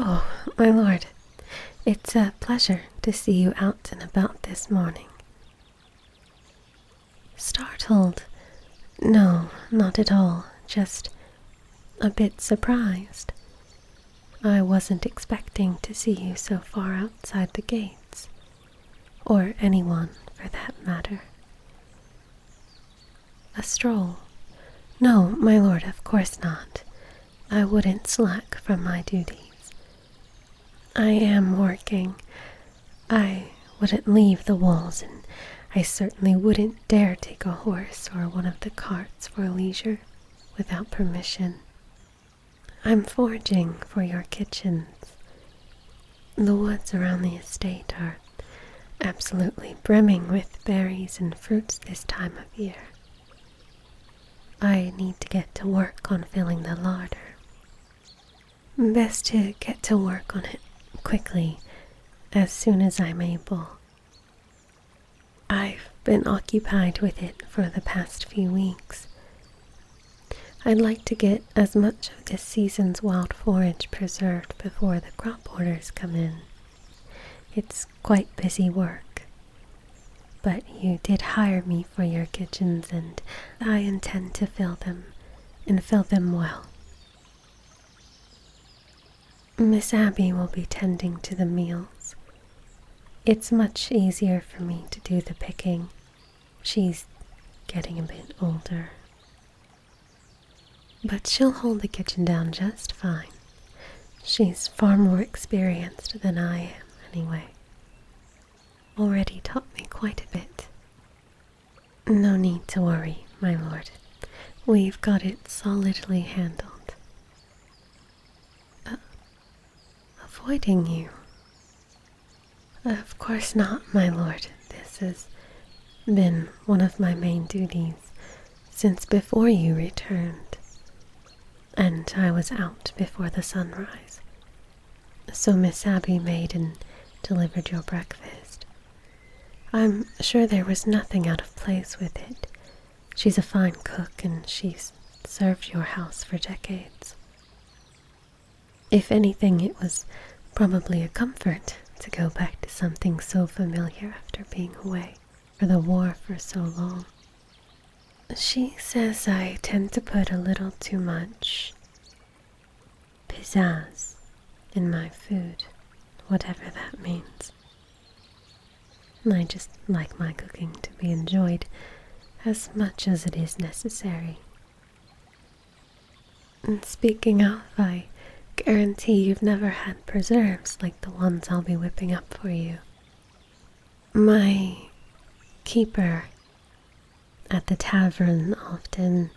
Oh, my lord, it's a pleasure to see you out and about this morning. Startled? No, not at all, just a bit surprised. I wasn't expecting to see you so far outside the gates, or anyone for that matter. A stroll? No, my lord, of course not. I wouldn't slack from my duties. I am working. I wouldn't leave the walls, and I certainly wouldn't dare take a horse or one of the carts for leisure without permission. I'm foraging for your kitchens. The woods around the estate are absolutely brimming with berries and fruits this time of year. I need to get to work on filling the larder. Best to get to work on it quickly, as soon as I'm able. I've been occupied with it for the past few weeks. I'd like to get as much of this season's wild forage preserved before the crop orders come in. It's quite busy work. But you did hire me for your kitchens, and I intend to fill them, and fill them well. Miss Abby will be tending to the meals. It's much easier for me to do the picking. She's getting a bit older. But she'll hold the kitchen down just fine. She's far more experienced than I am, anyway. Already taught me quite a bit. No need to worry, my lord. We've got it solidly handled. Avoiding you? Of course not, my lord. This has been one of my main duties since before you returned. And I was out before the sunrise. So Miss Abby made and delivered your breakfast. I'm sure there was nothing out of place with it. She's a fine cook, and she's served your house for decades. If anything, it was probably a comfort to go back to something so familiar after being away for the war for so long. She says I tend to put a little too much pizzazz in my food, whatever that means. I just like my cooking to be enjoyed as much as it is necessary. And speaking of, I guarantee you've never had preserves like the ones I'll be whipping up for you. My keeper at the tavern often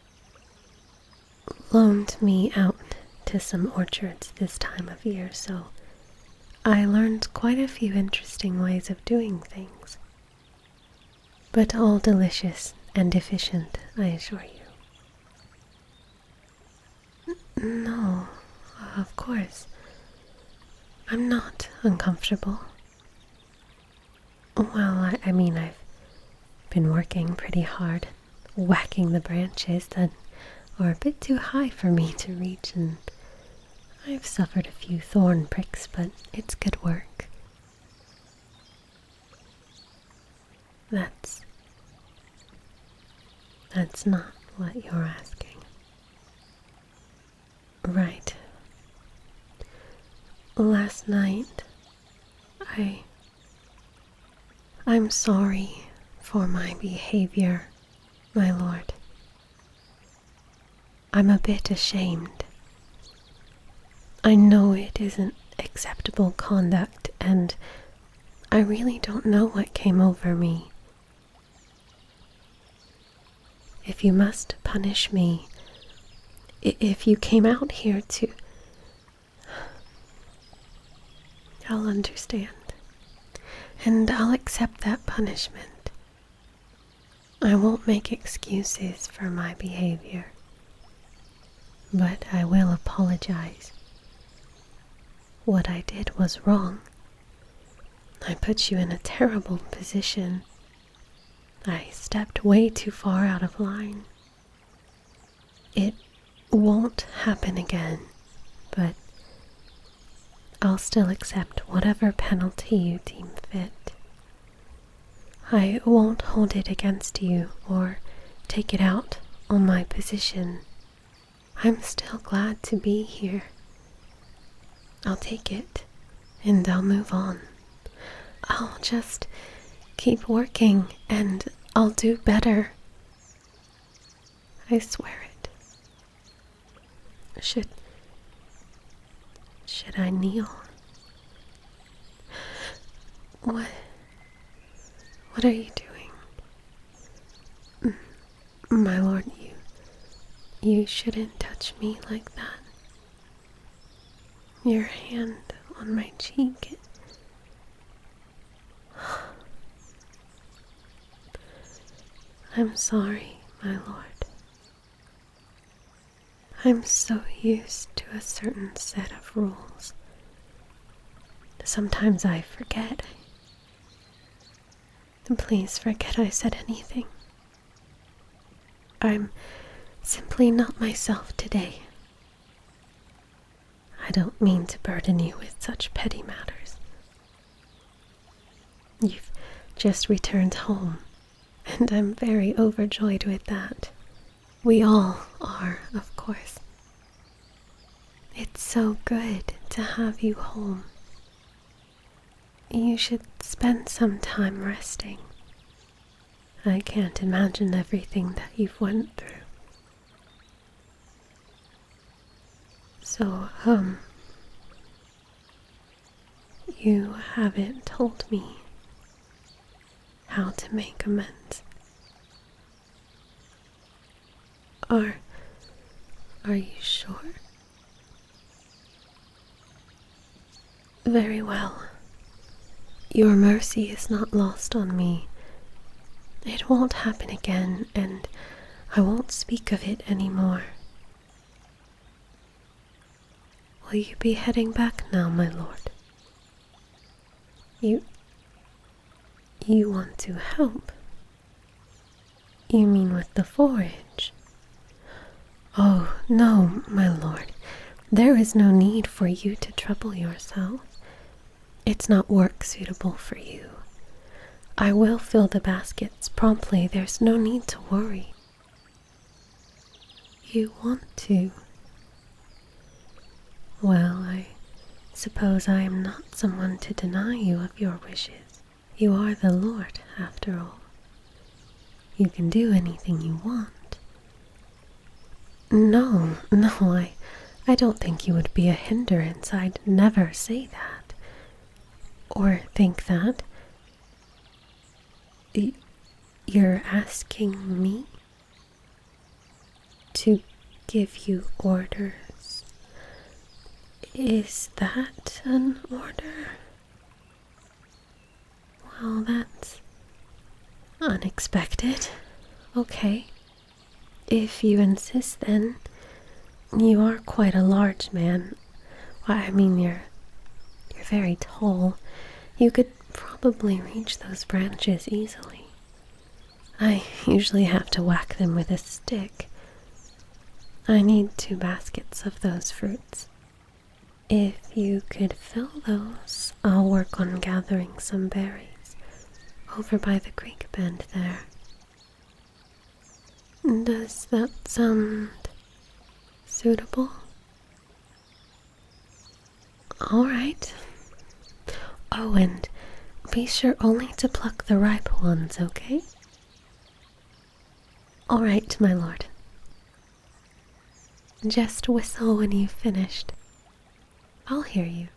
loaned me out to some orchards this time of year, so I learned quite a few interesting ways of doing things. But all delicious and efficient, I assure you. No, of course. I'm not uncomfortable. Well, I mean, I've been working pretty hard, whacking the branches that are a bit too high for me to reach, and I've suffered a few thorn pricks, but it's good work. That's not what you're asking. Right. Last night, I'm sorry for my behavior, my lord. I'm a bit ashamed. I know it isn't acceptable conduct, and I really don't know what came over me. If you must punish me, if you came out here to... I'll understand, and I'll accept that punishment. I won't make excuses for my behavior, but I will apologize. What I did was wrong. I put you in a terrible position. I stepped way too far out of line. It won't happen again, but I'll still accept whatever penalty you deem fit. I won't hold it against you or take it out on my position. I'm still glad to be here. I'll take it, and I'll move on. I'll just keep working, and I'll do better. I swear it. Should I kneel? What are you doing? My lord, you shouldn't touch me like that. Your hand on my cheek. I'm sorry, my lord. I'm so used to a certain set of rules. Sometimes I forget. Please forget I said anything. I'm simply not myself today. I don't mean to burden you with such petty matters. You've just returned home, and I'm very overjoyed with that. We all are, of course. It's so good to have you home. You should spend some time resting. I can't imagine everything that you've went through. So, you haven't told me how to make amends. Are you sure? Very well. Your mercy is not lost on me. It won't happen again, and I won't speak of it anymore. Will you be heading back now, my lord? You want to help? You mean with the forage? Oh, no, my lord. There is no need for you to trouble yourself. It's not work suitable for you. I will fill the baskets promptly. There's no need to worry. You want to? Well, I suppose I am not someone to deny you of your wishes. You are the Lord, after all. You can do anything you want. No, I don't think you would be a hindrance. I'd never say that. Or think that. You're asking me to give you orders. Is that an order? Well, that's unexpected. Okay. If you insist, then you are quite a large man. Why, I mean, you're very tall. You could probably reach those branches easily. I usually have to whack them with a stick. I need 2 baskets of those fruits. If you could fill those, I'll work on gathering some berries over by the creek bend there. Does that sound suitable? All right. Oh, and be sure only to pluck the ripe ones, okay? All right, my lord. Just whistle when you've finished. I'll hear you.